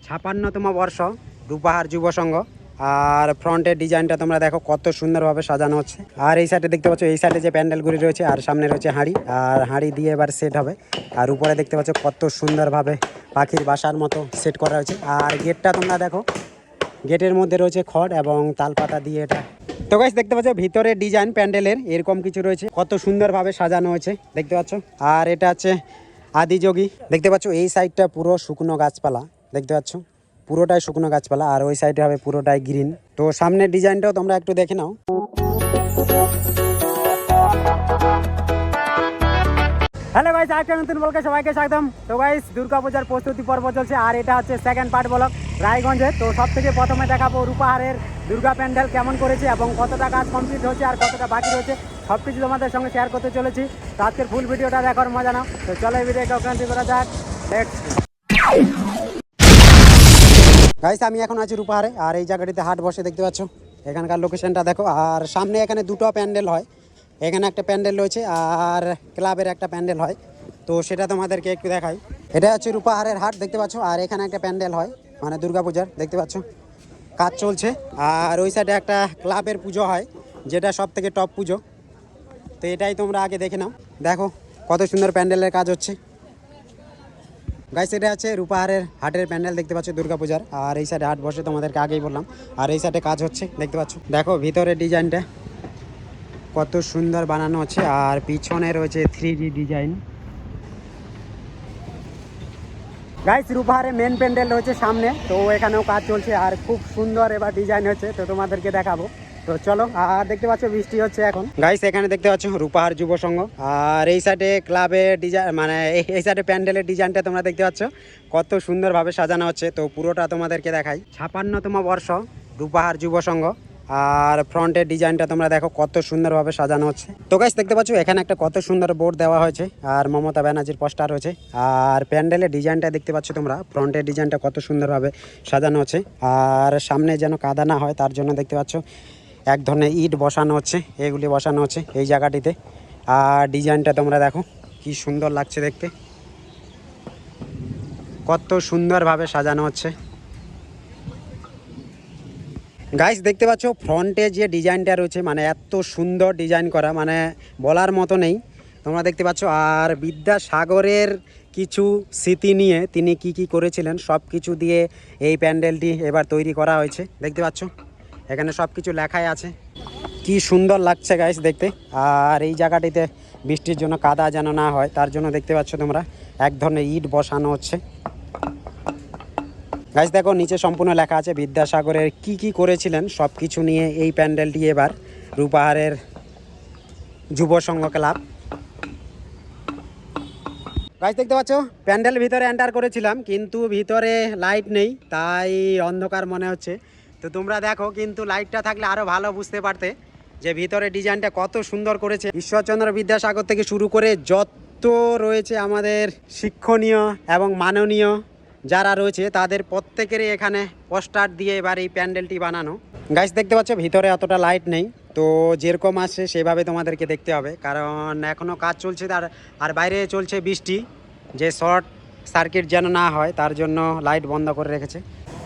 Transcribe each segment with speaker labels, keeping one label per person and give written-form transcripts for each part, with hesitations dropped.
Speaker 1: 56তম বর্ষ রূপাহার যুব সংঘ। আর ফ্রন্টের ডিজাইনটা তোমরা দেখো কত সুন্দরভাবে সাজানো হচ্ছে। আর এই সাইডে দেখতে পাচ্ছ, এই সাইডে যে প্যান্ডেলগুলি রয়েছে আর সামনে রয়েছে হাঁড়ি, আর হাঁড়ি দিয়ে এবার সেট হবে। আর উপরে দেখতে পাচ্ছ কত সুন্দরভাবে পাখির বাসার মতো সেট করা হয়েছে। আর গেটটা তোমরা দেখো, গেটের মধ্যে রয়েছে খড় এবং তালপাতা দিয়ে এটা। তো গাইস দেখতে পাচ্ছ ভিতরে ডিজাইন প্যান্ডেলের এরকম কিছু রয়েছে, কত সুন্দরভাবে সাজানো হয়েছে দেখতে পাচ্ছ। আর এটা হচ্ছে আদিযোগী। দেখতে পাচ্ছ এই সাইডটা পুরো শুকনো গাছপালা, দেখতে পাচ্ছ পুরোটাই শুকনো গাছপালা, আর ওই সাইডে হবে পুরোটাই গ্রিন। তো সামনের ডিজাইনটাও তোমরা একটু দেখে নাও। হ্যালো গাইস, আজকে নতুন ব্লগে সবাইকে স্বাগতম। তো গাইস দুর্গাপূজার প্রস্তুতি পর্ব চলছে, আর এটা হচ্ছে সেকেন্ড পার্ট ব্লগ রায়গঞ্জের। তো সব থেকে প্রথমে দেখাবো রূপাহারের দুর্গা প্যান্ডেল কেমন করেছে এবং কতটা কাজ কমপ্লিট হচ্ছে আর কতটা বাকি রয়েছে, সব কিছু তোমাদের সঙ্গে শেয়ার করতে চলেছি। তো আজকের ফুল ভিডিওটা দেখার মজা নাও। তো চলো এই ভিডিওটা ওখান করা যাক। গাইস আমি এখন আছি রূপাহারে, আর এই জায়গাটিতে হাট বসে দেখতে পাচ্ছ। এখানকার লোকেশনটা দেখো। আর সামনে এখানে দুটো প্যান্ডেল হয়, এখানে একটা প্যান্ডেল রয়েছে আর ক্লাবের একটা প্যান্ডেল হয়। তো সেটা তোমাদেরকে একটু দেখাই। এটা হচ্ছে রূপাহারের হাট দেখতে পাচ্ছ, আর এখানে একটা প্যান্ডেল হয় মানে দুর্গাপূজার, দেখতে পাচ্ছ কাজ চলছে। আর ওই সাইডে একটা ক্লাবের পুজো হয়, যেটা সব থেকে টপ পুজো। তো এটাই তোমরা আগে দেখে নাও, দেখো কত সুন্দর প্যান্ডেলের কাজ হচ্ছে। গাইস এটা আছে রূপাহারের হাটের প্যান্ডেল দেখতে পাচ্ছ দুর্গাপূজার। আর এই সাইডে হাট বসে তোমাদেরকে আগেই বললাম, আর এই সাইডে কাজ হচ্ছে দেখতে পাচ্ছ। দেখো ভিতরের ডিজাইনটা কত সুন্দর বানানো হচ্ছে, আর পিছনে রয়েছে 3D ডিজাইন। গাইস রূপাহারে মেন প্যান্ডেল রয়েছে সামনে, তো এখানেও কাজ চলছে আর খুব সুন্দর এবার ডিজাইন হচ্ছে, তো তোমাদেরকে দেখাবো। তো চলো। আর দেখতে পাচ্ছ বৃষ্টি হচ্ছে এখন। গাইস এখানে দেখতে পাচ্ছ রূপাহার যুব সংঘ, আর এই সাইডে ক্লাবের ডিজাইন মানে এই সাইডে প্যান্ডেলের ডিজাইনটা তোমরা দেখতে পাচ্ছ কত সুন্দরভাবে সাজানো হচ্ছে। তো পুরোটা তোমাদেরকে দেখাই। 56তম বর্ষ রূপাহার যুব সংঘ, আর ফ্রন্টের ডিজাইনটা তোমরা দেখো কত সুন্দরভাবে সাজানো হচ্ছে। তো গাইস দেখতে পাচ্ছ এখানে একটা কত সুন্দর বোর্ড দেওয়া হয়েছে, আর মমতা ব্যানার্জির পোস্টার রয়েছে। আর প্যান্ডেলের ডিজাইনটা দেখতে পাচ্ছ তোমরা, ফ্রন্টের ডিজাইনটা কত সুন্দরভাবে সাজানো হচ্ছে। আর সামনে যেন কাদা না হয় তার জন্য দেখতে পাচ্ছ এক ধরনের ইট বসানো হচ্ছে, এগুলি বসানো হচ্ছে এই জায়গাটিতে। আর ডিজাইনটা তোমরা দেখো কি সুন্দর লাগছে দেখতে, কত সুন্দরভাবে সাজানো হচ্ছে। গাইস দেখতে পাচ্ছ ফ্রন্টে যে ডিজাইনটা রয়েছে মানে এত সুন্দর ডিজাইন করা, মানে বলার মতো নেই। তোমরা দেখতে পাচ্ছ আর বিদ্যাসাগরের কিছু স্মৃতি নিয়ে তিনি কি কি করেছিলেন সব কিছু দিয়ে এই প্যান্ডেলটি এবার তৈরি করা হয়েছে দেখতে পাচ্ছ। এখানে সব কিছু লেখাই আছে, কি সুন্দর লাগছে গাইস দেখতে। আর এই জায়গাটিতে বৃষ্টির জন্য কাদা যেন না হয় তার জন্য দেখতে পাচ্ছ তোমরা এক ধরনের ইট বসানো হচ্ছে। গাইস দেখো নিচে সম্পূর্ণ লেখা আছে বিদ্যাসাগরের কি কি করেছিলেন সব কিছু নিয়ে এই প্যান্ডেলটি এবার রূপাহারের যুব সংঘ ক্লাব। গাইস দেখতে পাচ্ছ প্যান্ডেল ভিতরে এন্টার করেছিলাম, কিন্তু ভিতরে লাইট নেই তাই অন্ধকার মনে হচ্ছে। তো তোমরা দেখো, কিন্তু লাইটটা থাকলে আরও ভালো বুঝতে পারতে যে ভিতরে ডিজাইনটা কত সুন্দর করেছে। ঈশ্বরচন্দ্র বিদ্যাসাগর থেকে শুরু করে যত রয়েছে আমাদের শিক্ষণীয় এবং মাননীয় যারা রয়েছে তাদের প্রত্যেকেরই এখানে পোস্টার দিয়ে এবার এই প্যান্ডেলটি বানানো। গাইস দেখতে পাচ্ছ ভিতরে অতটা লাইট নেই, তো যেরকম আসছে সেভাবে তোমাদেরকে দেখতে হবে, কারণ এখনও কাজ চলছে। আর বাইরে চলছে বৃষ্টি, যে শর্ট সার্কিট যেন না হয় তার জন্য লাইট বন্ধ করে রেখেছে।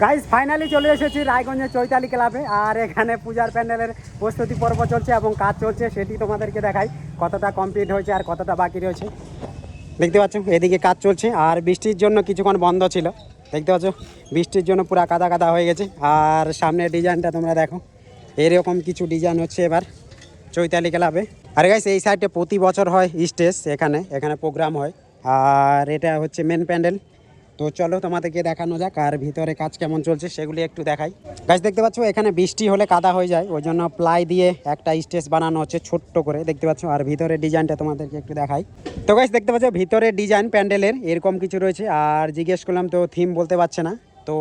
Speaker 1: গাইস ফাইনালি চলে এসেছি রায়গঞ্জের চৈতালি ক্লাবে, আর এখানে পূজার প্যান্ডেলের প্রস্তুতি পর্ব চলছে এবং কাজ চলছে, সেটি তোমাদেরকে দেখাই কতটা কমপ্লিট হয়েছে আর কতটা বাকি রয়েছে। দেখতে পাচ্ছ এদিকে কাজ চলছে, আর বৃষ্টির জন্য কিছুক্ষণ বন্ধ ছিল দেখতে পাচ্ছ, বৃষ্টির জন্য পুরো কাদা কাদা হয়ে গেছে। আর সামনের ডিজাইনটা তোমরা দেখো, এরকম কিছু ডিজাইন হচ্ছে এবার চৈতালি ক্লাবে। আর গাইস এই সাইডে প্রতি বছর হয় স্টেজ, এখানে প্রোগ্রাম হয়, আর এটা হচ্ছে মেন প্যান্ডেল। তো চলো তোমাদেরকে দেখানো যাক আর ভিতরে কাজ কেমন চলছে সেগুলি একটু দেখাই। গাইস দেখতে পাচ্ছ এখানে বৃষ্টি হলে কাদা হয়ে যায়, ওই জন্য প্লাই দিয়ে একটা স্টেজ বানানো হচ্ছে ছোট্ট করে দেখতে পাচ্ছ। আর ভিতরের ডিজাইনটা তোমাদেরকে একটু দেখাই। তো গাইস দেখতে পাচ্ছ ভিতরের ডিজাইন প্যান্ডেলের এরকম কিছু রয়েছে, আর জিজ্ঞেস করলাম তো থিম বলতে পারছে না। তো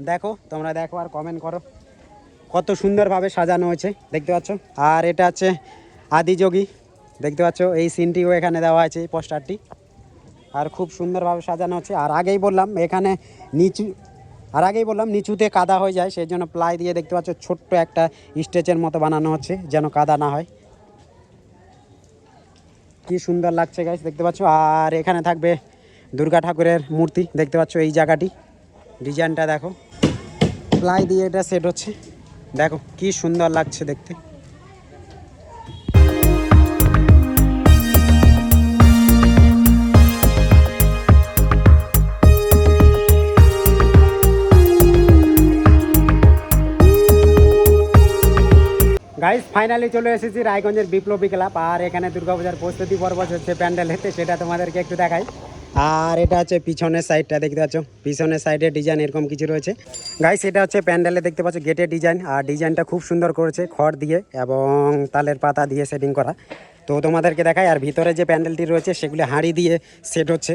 Speaker 1: দেখো, তোমরা দেখো আর কমেন্ট করো কত সুন্দরভাবে সাজানো হয়েছে দেখতে পাচ্ছ। আর এটা হচ্ছে আদিযোগী দেখতে পাচ্ছ, এই সিনটিও এখানে দেওয়া আছে এই পোস্টারটি, আর খুব সুন্দরভাবে সাজানো হচ্ছে। আর আগেই বললাম এখানে নিচুতে কাদা হয়ে যায়, সেই জন্য প্লাই দিয়ে দেখতে পাচ্ছ ছোট্ট একটা স্টেজের মতো বানানো হচ্ছে যেন কাদা না হয়। কি সুন্দর লাগছে গাইস দেখতে পাচ্ছ। আর এখানে থাকবে দুর্গা ঠাকুরের মূর্তি দেখতে পাচ্ছ এই জায়গাটি, ডিজাইনটা দেখো, প্লাই দিয়ে এটা সেট হচ্ছে, দেখো কি সুন্দর লাগছে দেখতে। গাইস ফাইনালি চলে এসেছি রায়গঞ্জের বিপ্লবী ক্লাব, আর এখানে দুর্গাপূজার প্রস্তুতি পর্ব হচ্ছে প্যান্ডেলেতে, সেটা তোমাদেরকে একটু দেখাই। আর এটা হচ্ছে পিছনের সাইডটা দেখতে পাচ্ছ, পিছনের সাইডে ডিজাইন এরকম কিছু রয়েছে। গাইস এটা হচ্ছে প্যান্ডেলে দেখতে পাচ্ছ গেটের ডিজাইন, আর ডিজাইনটা খুব সুন্দর করেছে খড় দিয়ে এবং তালের পাতা দিয়ে সেটিং করা। তো তোমাদেরকে দেখাই। আর ভিতরে যে প্যান্ডেলটি রয়েছে সেগুলি হাঁড়ি দিয়ে সেট হচ্ছে।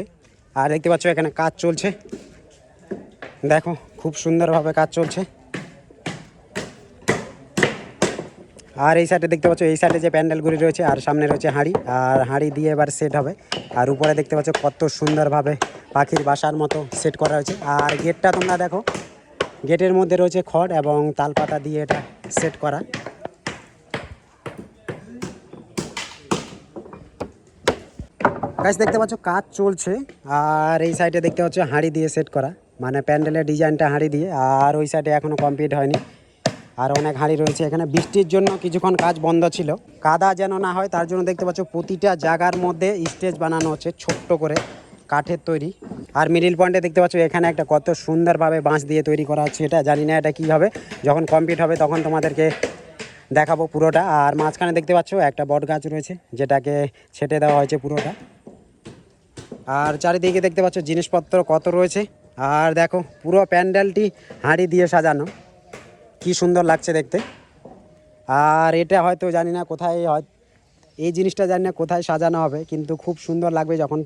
Speaker 1: আর দেখতে পাচ্ছ এখানে কাজ চলছে, দেখো খুব সুন্দরভাবে কাজ চলছে। আর এই সাইডে দেখতে পাচ্ছ, এই সাইডে যে প্যান্ডেলগুলি রয়েছে আর সামনে রয়েছে হাঁড়ি, আর হাঁড়ি দিয়ে এবার সেট হবে। আর উপরে দেখতে পাচ্ছ কত সুন্দরভাবে পাখির বাসার মতো সেট করা হয়েছে। আর গেটটা তোমরা দেখো, গেটের মধ্যে রয়েছে খড় এবং তালপাতা দিয়ে এটা সেট করা। গাছ দেখতে পাচ্ছ কাজ চলছে। আর এই সাইডে দেখতে পাচ্ছ হাঁড়ি দিয়ে সেট করা, মানে প্যান্ডেলের ডিজাইনটা হাঁড়ি দিয়ে। আর ওই সাইডে এখনও কমপ্লিট হয়নি, আর অনেক হাঁড়ি রয়েছে এখানে। বৃষ্টির জন্য কিছুক্ষণ কাজ বন্ধ ছিল, কাদা যেন না হয় তার জন্য দেখতে পাচ্ছ প্রতিটা জায়গার মধ্যে স্টেজ বানানো হচ্ছে ছোট্ট করে কাঠের তৈরি। আর মিডিল পয়েন্টে দেখতে পাচ্ছ এখানে একটা কত সুন্দরভাবে বাঁশ দিয়ে তৈরি করা হচ্ছে, এটা জানি না এটা কী হবে, যখন কমপ্লিট হবে তখন তোমাদেরকে দেখাবো পুরোটা। আর মাঝখানে দেখতে পাচ্ছ একটা বট গাছ রয়েছে, যেটাকে ছেটে দেওয়া হয়েছে পুরোটা। আর চারিদিকে দেখতে পাচ্ছ জিনিসপত্র কত রয়েছে। আর দেখো পুরো প্যান্ডেলটি হাঁড়ি দিয়ে সাজানো, কি সুন্দর লাগছে দেখতে। আর এটা হয়তো জানি না কোথায় হয়, এই জিনিসটা জানি না কোথায় সাজানো হবে, কিন্তু খুব সুন্দর লাগবে যখন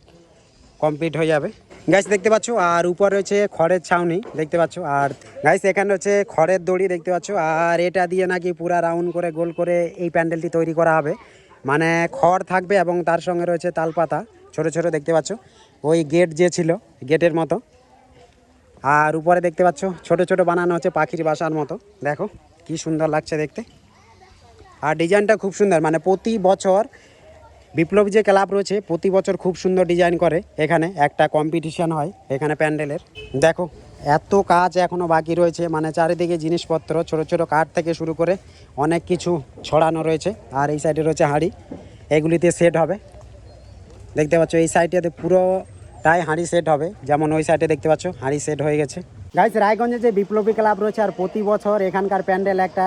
Speaker 1: কমপ্লিট হয়ে যাবে। গাইস দেখতে পাচ্ছ, আর উপর রয়েছে খড়ের ছাউনি দেখতে পাচ্ছ। আর গাইস এখানে হচ্ছে খড়ের দড়ি দেখতে পাচ্ছ। আর এটা দিয়ে নাকি পুরা রাউন্ড করে গোল করে এই প্যান্ডেলটি তৈরি করা হবে, মানে খড় থাকবে এবং তার সঙ্গে রয়েছে তালপাতা ছোট ছোট দেখতে পাচ্ছ, ওই গেট যে ছিল গেটের মতো। আর উপরে দেখতে পাচ্ছ ছোট ছোট বানানো হচ্ছে পাখির বাসার মতো, দেখো কি সুন্দর লাগছে দেখতে। আর ডিজাইনটা খুব সুন্দর, মানে প্রতি বছর বিপ্লবী যে ক্লাব রয়েছে প্রতি বছর খুব সুন্দর ডিজাইন করে। এখানে একটা কম্পিটিশান হয় এখানে প্যান্ডেলের, দেখো এত কাজ এখনও বাকি রয়েছে, মানে চারিদিকে জিনিসপত্র ছোট ছোট কাঠ থেকে শুরু করে অনেক কিছু ছড়ানো রয়েছে। আর এই সাইডে রয়েছে হাঁড়ি, এগুলিতে সেট হবে দেখতে পাচ্ছ। এই সাইডটাতে পুরোটাই হাঁড়ি সেট হবে, যেমন ওই সাইডে দেখতে পাচ্ছ হাঁড়ি সেট হয়ে গেছে। গাইস রায়গঞ্জে যে বিপ্লবী ক্লাব রয়েছে, আর প্রতি বছর এখানকার প্যান্ডেল একটা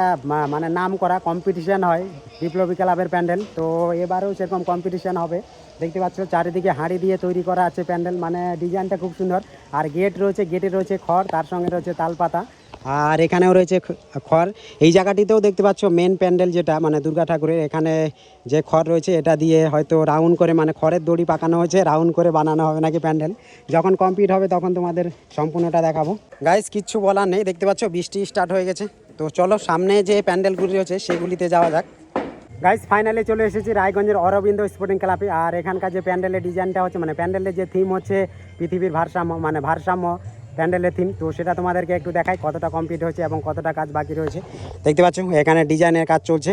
Speaker 1: মানে নাম করা কম্পিটিশান হয় বিপ্লবী ক্লাবের প্যান্ডেল। তো এবারেও সেরকম কম্পিটিশান হবে দেখতে পাচ্ছ। চারিদিকে হাঁড়ি দিয়ে তৈরি করা আছে প্যান্ডেল, মানে ডিজাইনটা খুব সুন্দর। আর গেট রয়েছে, গেটে রয়েছে খড়, তার সঙ্গে রয়েছে তালপাতা, আর এখানেও রয়েছে খড়। এই জায়গাটিতেও দেখতে পাচ্ছ মেন প্যান্ডেল যেটা মানে দুর্গা ঠাকুরের, এখানে যে খড় রয়েছে এটা দিয়ে হয়তো রাউন্ড করে, মানে খড়ের দড়ি পাকানো হয়েছে, রাউন্ড করে বানানো হবে নাকি প্যান্ডেল। যখন কমপ্লিট হবে তখন তোমাদের সম্পূর্ণটা দেখাবো। গাইস কিচ্ছু বলার নেই, দেখতে পাচ্ছ বৃষ্টি স্টার্ট হয়ে গেছে। তো চলো সামনে যে প্যান্ডেলগুলি রয়েছে সেগুলিতে যাওয়া যাক। গাইস ফাইনালি চলে এসেছি রায়গঞ্জের অরবিন্দ স্পোর্টিং ক্লাবে। আর এখানকার যে প্যান্ডেলের ডিজাইনটা হচ্ছে, মানে প্যান্ডেলের যে থিম হচ্ছে পৃথিবীর ভারসাম্য, মানে ভারসাম্য প্যান্ডেলের থিম। তো সেটা তোমাদেরকে একটু দেখাই কতটা কমপ্লিট হয়েছে এবং কতটা কাজ বাকি রয়েছে। দেখতে পাচ্ছ এখানে ডিজাইনের কাজ চলছে,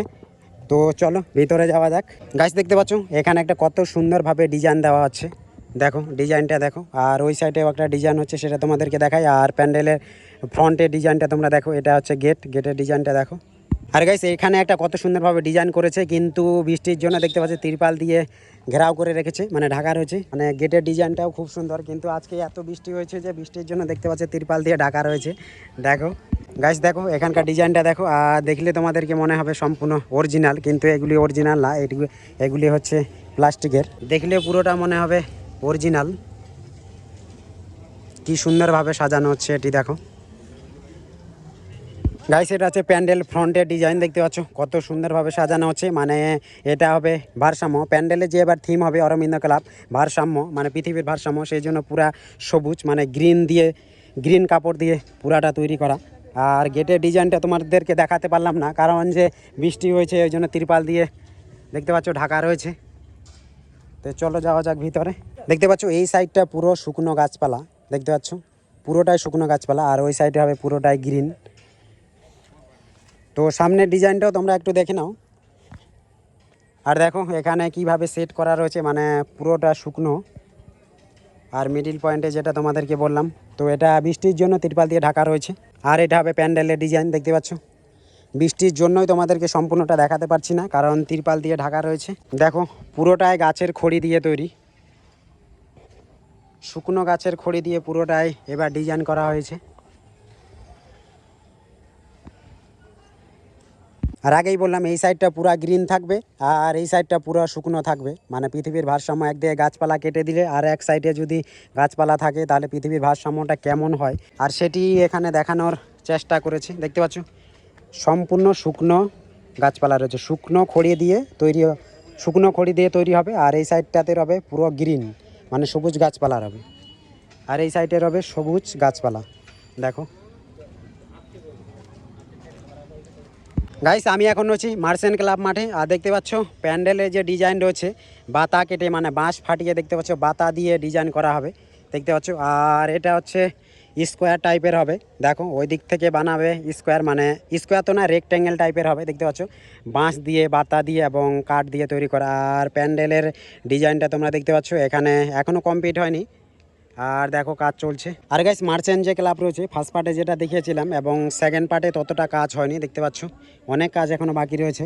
Speaker 1: তো চলো ভিতরে যাওয়া যাক। গাইস দেখতে পাচ্ছ এখানে একটা কত সুন্দরভাবে ডিজাইন দেওয়া আছে, দেখো ডিজাইনটা দেখো। আর ওই সাইডেও একটা ডিজাইন হচ্ছে, সেটা তোমাদেরকে দেখাই। আর প্যান্ডেলের ফ্রন্টের ডিজাইনটা তোমরা দেখো, এটা হচ্ছে গেটের ডিজাইনটা দেখো। আর গাইস এখানে একটা কত সুন্দরভাবে ডিজাইন করেছে, কিন্তু বৃষ্টির জন্য দেখতে পাচ্ছি তিরপাল দিয়ে ঘেরাও করে রেখেছে, মানে ঢাকা রয়েছে। মানে গেটের ডিজাইনটাও খুব সুন্দর, কিন্তু আজকে এত বৃষ্টি হয়েছে যে বৃষ্টির জন্য দেখতে পাচ্ছি তিরপাল দিয়ে ঢাকা রয়েছে। দেখো গাইস দেখো এখানকার ডিজাইনটা দেখো, আর দেখলে তোমাদেরকে মনে হবে সম্পূর্ণ অরিজিনাল, কিন্তু এগুলি অরিজিনাল না, এগুলি হচ্ছে প্লাস্টিকের। দেখলে পুরোটা মনে হবে অরিজিনাল। কি সুন্দরভাবে সাজানো হচ্ছে এটি দেখো। গাইস এটা হচ্ছে প্যান্ডেল ফ্রন্টের ডিজাইন, দেখতে পাচ্ছ কত সুন্দরভাবে সাজানো হচ্ছে। মানে এটা হবে ভারসাম্য, প্যান্ডেলের যে এবার থিম হবে অরবিন্দ ক্লাব ভারসাম্য, মানে পৃথিবীর ভারসাম্য, সেই জন্য পুরা সবুজ, মানে গ্রিন কাপড় দিয়ে পুরাটা তৈরি করা। আর গেটের ডিজাইনটা তোমাদেরকে দেখাতে পারলাম না, কারণ যে বৃষ্টি হয়েছে ওই জন্য তিরপাল দিয়ে দেখতে পাচ্ছ ঢাকা রয়েছে। তো চলো যাওয়া যাক ভিতরে। দেখতে পাচ্ছ এই সাইডটা পুরো শুকনো গাছপালা, দেখতে পাচ্ছ পুরোটাই শুকনো গাছপালা, আর ওই সাইডে হবে পুরোটাই গ্রিন। তো সামনের ডিজাইনটাও তোমরা একটু দেখে নাও। আর দেখো এখানে কিভাবে সেট করা রয়েছে, মানে পুরোটা শুকনো। আর মিডিল পয়েন্টে যেটা তোমাদেরকে বললাম, তো এটা বৃষ্টির জন্য তিরপাল দিয়ে ঢাকা রয়েছে। আর এটা হবে প্যান্ডেলের ডিজাইন, দেখতে পাচ্ছ। বৃষ্টির জন্যই তোমাদেরকে সম্পূর্ণটা দেখাতে পারছি না, কারণ তিরপাল দিয়ে ঢাকা রয়েছে। দেখো পুরোটাই গাছের খড়ি দিয়ে তৈরি, শুকনো গাছের খড়ি দিয়ে পুরোটাই এবার ডিজাইন করা হয়েছে। আর আগেই বললাম এই সাইডটা পুরো গ্রিন থাকবে আর এই সাইডটা পুরো শুকনো থাকবে, মানে পৃথিবীর ভারসাম্য একদিকে গাছপালা কেটে দিলে আর এক সাইডে যদি গাছপালা থাকে তাহলে পৃথিবীর ভারসাম্যটা কেমন হয়, আর সেটি এখানে দেখানোর চেষ্টা করেছি। দেখতে পাচ্ছ সম্পূর্ণ শুকনো গাছপালা রয়েছে, শুকনো খড়ি দিয়ে তৈরি হবে। আর এই সাইডটাতে হবে পুরো গ্রিন, মানে সবুজ গাছপালা হবে। আর এই সাইডে হবে সবুজ গাছপালা। দেখো গাইস, আমি এখন রয়েছি মার্চেন্ট ক্লাব মাঠে। আর দেখতে পাচ্ছ প্যান্ডেলের যে ডিজাইন রয়েছে বাতা কেটে, মানে বাঁশ ফাটিয়ে দেখতে পাচ্ছ বাতা দিয়ে ডিজাইন করা হবে, দেখতে পাচ্ছ। আর এটা হচ্ছে স্কোয়ার টাইপের হবে। দেখো ওই দিক থেকে বানাবে স্কোয়ার, মানে স্কোয়ার তো না, রেক্ট্যাঙ্গেল টাইপের হবে, দেখতে পাচ্ছ। বাঁশ দিয়ে, বাতা দিয়ে এবং কাঠ দিয়ে তৈরি করা। আর প্যান্ডেলের ডিজাইনটা তোমরা দেখতে পাচ্ছ, এখানে এখনও কমপ্লিট হয়নি, আর দেখো কাজ চলছে। আর গাইস, মার্চেন্ট যে ক্লাব রয়েছে ফার্স্ট পার্টে যেটা দেখিয়েছিলাম এবং সেকেন্ড পার্টে ততটা কাজ হয়নি, দেখতে পাচ্ছ অনেক কাজ এখনও বাকি রয়েছে।